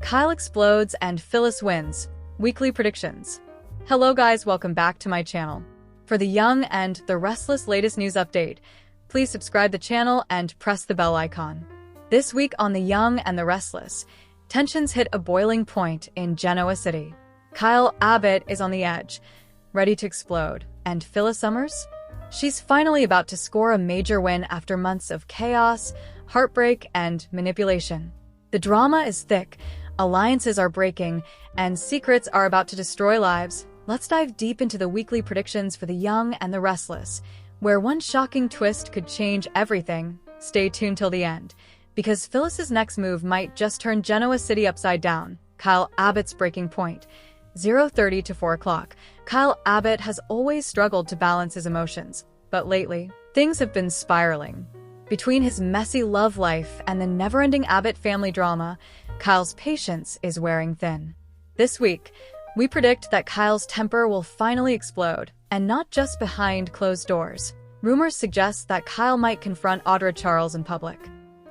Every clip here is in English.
Kyle explodes and Phyllis wins. Weekly predictions. Hello guys, welcome back to my channel. For the Young and the Restless latest news update, please subscribe the channel and press the bell icon. This week on The Young and the Restless, tensions hit a boiling point in Genoa City. Kyle Abbott is on the edge, ready to explode. And Phyllis Summers? She's finally about to score a major win after months of chaos, heartbreak, and manipulation. The drama is thick, alliances are breaking, and secrets are about to destroy lives. Let's dive deep into the weekly predictions for The Young and the Restless, where one shocking twist could change everything. Stay tuned till the end, because Phyllis's next move might just turn Genoa City upside down. Kyle Abbott's breaking point. 0:30 to 4 o'clock. Kyle Abbott has always struggled to balance his emotions, but lately, things have been spiraling. Between his messy love life and the never-ending Abbott family drama, Kyle's patience is wearing thin. This week, we predict that Kyle's temper will finally explode, and not just behind closed doors. Rumors suggest that Kyle might confront Audra Charles in public.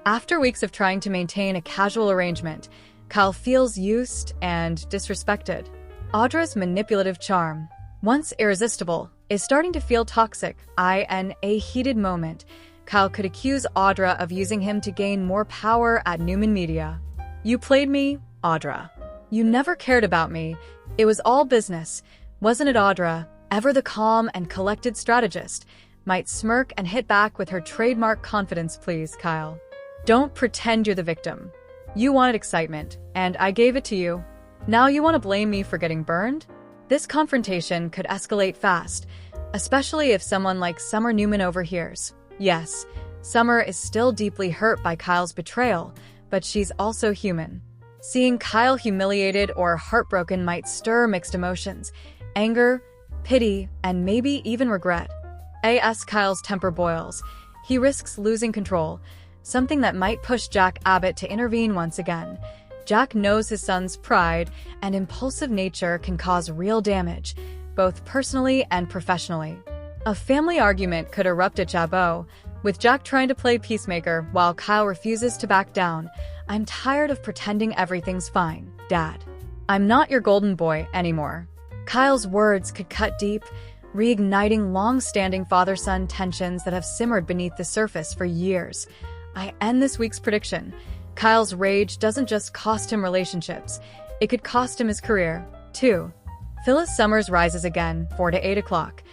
After weeks of trying to maintain a casual arrangement, Kyle feels used and disrespected. Audra's manipulative charm, once irresistible, is starting to feel toxic. In a heated moment, Kyle could accuse Audra of using him to gain more power at Newman Media. "You played me, Audra. You never cared about me. It was all business. Wasn't it?" Audra, ever the calm and collected strategist, might smirk and hit back with her trademark confidence. "Please, Kyle. Don't pretend you're the victim. You wanted excitement, and I gave it to you. Now you want to blame me for getting burned?" This confrontation could escalate fast, especially if someone like Summer Newman overhears. Yes, Summer is still deeply hurt by Kyle's betrayal, but she's also human. Seeing Kyle humiliated or heartbroken might stir mixed emotions: anger, pity, and maybe even regret. As Kyle's temper boils, he risks losing control, something that might push Jack Abbott to intervene once again. Jack knows his son's pride and impulsive nature can cause real damage, both personally and professionally. A family argument could erupt at Chabot, with Jack trying to play peacemaker while Kyle refuses to back down. "I'm tired of pretending everything's fine, Dad. I'm not your golden boy anymore." Kyle's words could cut deep, reigniting long-standing father-son tensions that have simmered beneath the surface for years. I end this week's prediction. Kyle's rage doesn't just cost him relationships, it could cost him his career, too. Phyllis Summers rises again, 4 to 8 o'clock.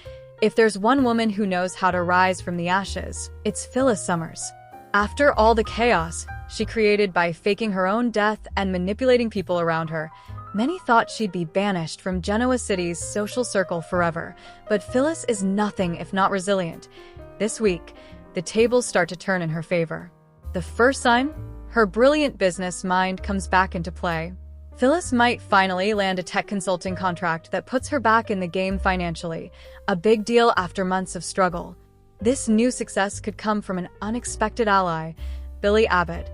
If there's one woman who knows how to rise from the ashes, it's Phyllis Summers. After all the chaos she created by faking her own death and manipulating people around her, many thought she'd be banished from Genoa City's social circle forever. But Phyllis is nothing if not resilient. This week, the tables start to turn in her favor. The first sign? Her brilliant business mind comes back into play. Phyllis might finally land a tech consulting contract that puts her back in the game financially, a big deal after months of struggle. This new success could come from an unexpected ally, Billy Abbott.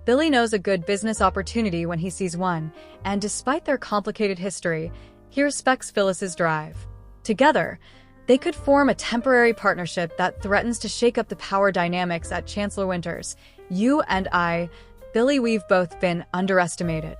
Billy knows a good business opportunity when he sees one, and despite their complicated history, he respects Phyllis's drive. Together, they could form a temporary partnership that threatens to shake up the power dynamics at Chancellor Winters. "You and I, Billy, we've both been underestimated.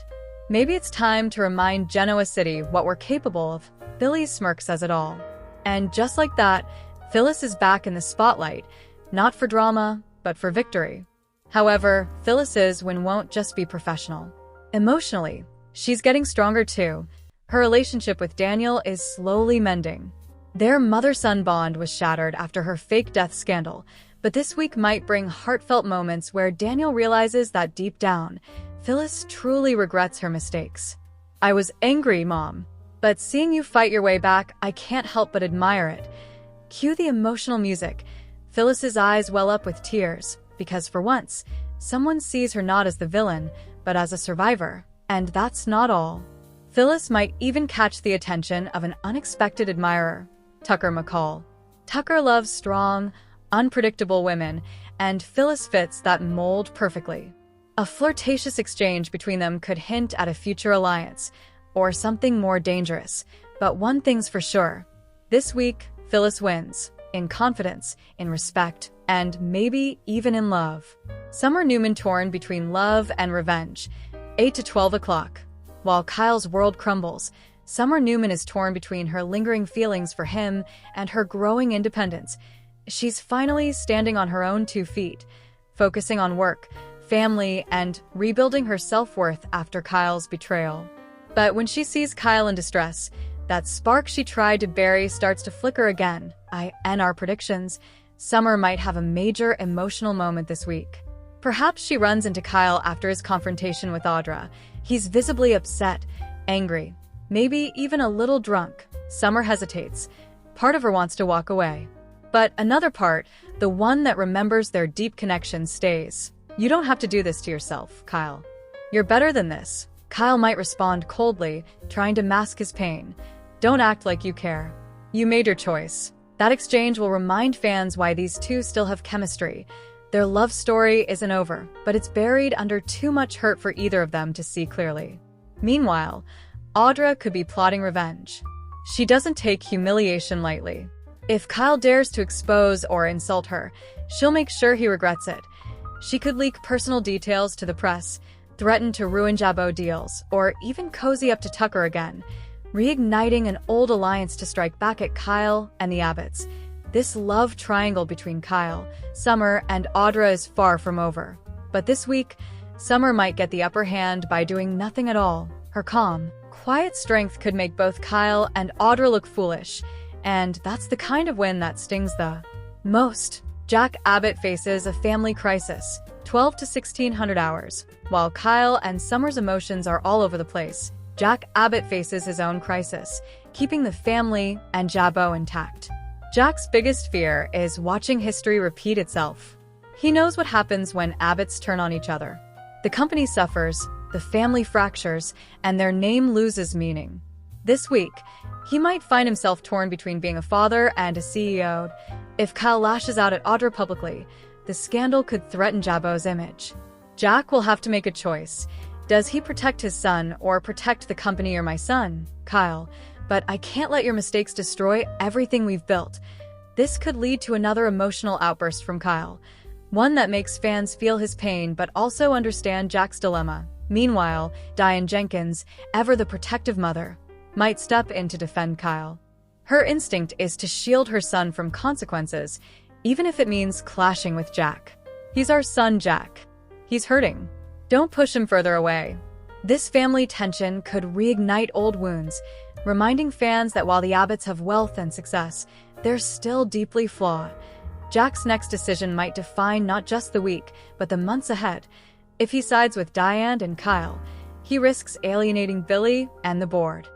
Maybe it's time to remind Genoa City what we're capable of." Billy's smirk says it all. And just like that, Phyllis is back in the spotlight, not for drama, but for victory. However, Phyllis's win won't just be professional. Emotionally, she's getting stronger too. Her relationship with Daniel is slowly mending. Their mother-son bond was shattered after her fake death scandal, but this week might bring heartfelt moments where Daniel realizes that deep down, Phyllis truly regrets her mistakes. "I was angry, Mom, but seeing you fight your way back, I can't help but admire it." Cue the emotional music. Phyllis's eyes well up with tears, because for once, someone sees her not as the villain, but as a survivor. And that's not all. Phyllis might even catch the attention of an unexpected admirer, Tucker McCall. Tucker loves strong, unpredictable women, and Phyllis fits that mold perfectly. A flirtatious exchange between them could hint at a future alliance, or something more dangerous. But one thing's for sure. This week, Phyllis wins. In confidence, in respect, and maybe even in love. Summer Newman torn between love and revenge. 8 to 12 o'clock. While Kyle's world crumbles, Summer Newman is torn between her lingering feelings for him and her growing independence. She's finally standing on her own 2 feet, focusing on work, family, and rebuilding her self-worth after Kyle's betrayal. But when she sees Kyle in distress, that spark she tried to bury starts to flicker again. In our predictions, Summer might have a major emotional moment this week. Perhaps she runs into Kyle after his confrontation with Audra. He's visibly upset, angry, maybe even a little drunk. Summer hesitates. Part of her wants to walk away. But another part, the one that remembers their deep connection, stays. You don't have to do this to yourself, Kyle. You're better than this. Kyle might respond coldly, trying to mask his pain. Don't act like you care. You made your choice. That exchange will remind fans why these two still have chemistry. Their love story isn't over, but it's buried under too much hurt for either of them to see clearly. Meanwhile, Audra could be plotting revenge. She doesn't take humiliation lightly. If Kyle dares to expose or insult her, she'll make sure he regrets it. She could leak personal details to the press, threaten to ruin Jabot deals, or even cozy up to Tucker again, reigniting an old alliance to strike back at Kyle and the Abbotts. This love triangle between Kyle, Summer, and Audra is far from over. But this week, Summer might get the upper hand by doing nothing at all. Her calm, quiet strength could make both Kyle and Audra look foolish, and that's the kind of win that stings the most. Jack Abbott faces a family crisis, 12 to 1600 hours. While Kyle and Summer's emotions are all over the place, Jack Abbott faces his own crisis, keeping the family and Jabot intact. Jack's biggest fear is watching history repeat itself. He knows what happens when Abbotts turn on each other. The company suffers, the family fractures, and their name loses meaning. This week, he might find himself torn between being a father and a CEO. If Kyle lashes out at Audra publicly, the scandal could threaten Jabot's image. Jack will have to make a choice. Does he protect his son or protect the company or my son, Kyle? But I can't let your mistakes destroy everything we've built. This could lead to another emotional outburst from Kyle, one that makes fans feel his pain but also understand Jack's dilemma. Meanwhile, Diane Jenkins, ever the protective mother, might step in to defend Kyle. Her instinct is to shield her son from consequences, even if it means clashing with Jack. He's our son, Jack. He's hurting. Don't push him further away. This family tension could reignite old wounds, reminding fans that while the Abbotts have wealth and success, they're still deeply flawed. Jack's next decision might define not just the week, but the months ahead. If he sides with Diane and Kyle, he risks alienating Billy and the board.